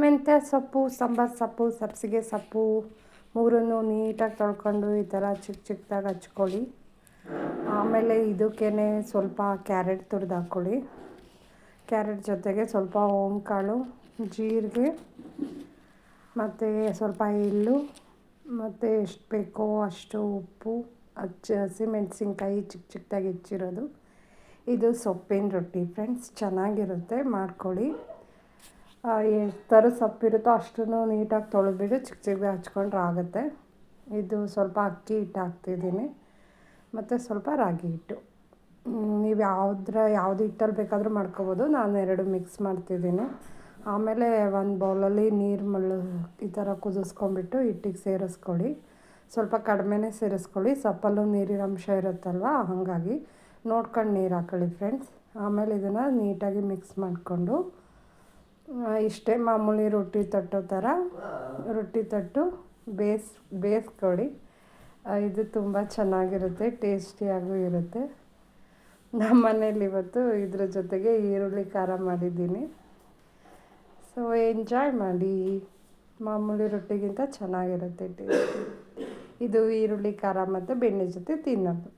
ಮೆಂತ್ಯ ಸೊಪ್ಪು, ಸಾಂಬಾರು ಸೊಪ್ಪು, ಸಬ್ಬಸಿಗೆ ಸೊಪ್ಪು ಮೂರನ್ನು ನೀಟಾಗಿ ತೊಳ್ಕೊಂಡು ಈ ಥರ ಚಿಕ್ಕ ಚಿಕ್ಕದಾಗಿ ಹಚ್ಕೊಳ್ಳಿ. ಆಮೇಲೆ ಇದಕ್ಕೇ ಸ್ವಲ್ಪ ಕ್ಯಾರೆಟ್ ತುರಿದು ಹಾಕ್ಕೊಳ್ಳಿ. ಕ್ಯಾರೆಟ್ ಜೊತೆಗೆ ಸ್ವಲ್ಪ ಓಂಕಾಳು, ಜೀರಿಗೆ ಮತ್ತು ಸ್ವಲ್ಪ ಎಳ್ಳು ಮತ್ತು ಎಷ್ಟು ಬೇಕೋ ಅಷ್ಟು ಉಪ್ಪು, ಹಸಿಮೆಣಸಿನ್ಕಾಯಿ ಚಿಕ್ಕ ಚಿಕ್ಕದಾಗಿ ಹೆಚ್ಚಿರೋದು. ಇದು ಸೊಪ್ಪಿನ ರೊಟ್ಟಿ ಫ್ರೆಂಡ್ಸ್, ಚೆನ್ನಾಗಿರುತ್ತೆ, ಮಾಡ್ಕೊಳ್ಳಿ. ಎಷ್ಟು ಸೊಪ್ಪಿರುತ್ತೋ ಅಷ್ಟನ್ನು ನೀಟಾಗಿ ತೊಳೆದ್ಬಿಟ್ಟು ಚಿಕ್ಕ ಚಿಕ್ಕದಾಗಿ ಹಚ್ಕೊಂಡ್ರೆ ಆಗುತ್ತೆ. ಇದು ಸ್ವಲ್ಪ ಅಕ್ಕಿ ಹಿಟ್ಟು ಹಾಕ್ತಿದ್ದೀನಿ ಮತ್ತು ಸ್ವಲ್ಪ ರಾಗಿ ಹಿಟ್ಟು. ನೀವು ಯಾವ್ದು ಹಿಟ್ಟಲ್ಲಿ ಬೇಕಾದರೂ ಮಾಡ್ಕೊಬೋದು. ನಾನು ಎರಡು ಮಿಕ್ಸ್ ಮಾಡ್ತಿದ್ದೀನಿ. ಆಮೇಲೆ ಒಂದು ಬೌಲಲ್ಲಿ ನೀರು ಈ ಥರ ಕುದಿಸ್ಕೊಂಬಿಟ್ಟು ಹಿಟ್ಟಿಗೆ ಸೇರಿಸ್ಕೊಳ್ಳಿ. ಸ್ವಲ್ಪ ಕಡಿಮೆನೇ ಸೇರಿಸ್ಕೊಳ್ಳಿ, ಸೊಪ್ಪಲ್ಲೂ ನೀರಿನ ಅಂಶ ಇರುತ್ತಲ್ವ, ಹಾಗಾಗಿ ನೋಡ್ಕೊಂಡು ನೀರು ಹಾಕ್ಕೊಳ್ಳಿ ಫ್ರೆಂಡ್ಸ್. ಆಮೇಲೆ ಇದನ್ನು ನೀಟಾಗಿ ಮಿಕ್ಸ್ ಮಾಡಿಕೊಂಡು ಇಷ್ಟೇ ಮಾಮೂಲಿ ರೊಟ್ಟಿ ತಟ್ಟೋ ಥರ ರೊಟ್ಟಿ ತಟ್ಟು ಬೇಯಿಸ್ಕೊಳ್ಳಿ. ಇದು ತುಂಬ ಚೆನ್ನಾಗಿರುತ್ತೆ, ಟೇಸ್ಟಿಯಾಗೂ ಇರುತ್ತೆ. ನಮ್ಮ ಮನೇಲಿ ಇವತ್ತು ಇದ್ರ ಜೊತೆಗೆ ಈರುಳ್ಳಿ ಖಾರ ಮಾಡಿದ್ದೀನಿ. ಸೊ ಎಂಜಾಯ್ ಮಾಡಿ, ಮಾಮೂಲಿ ರೊಟ್ಟಿಗಿಂತ ಚೆನ್ನಾಗಿರುತ್ತೆ ಟೇಸ್ಟ್. ಇದು ಈರುಳ್ಳಿ ಖಾರ ಮತ್ತು ಬೆಣ್ಣೆ ಜೊತೆ ತಿನ್ನೋದು.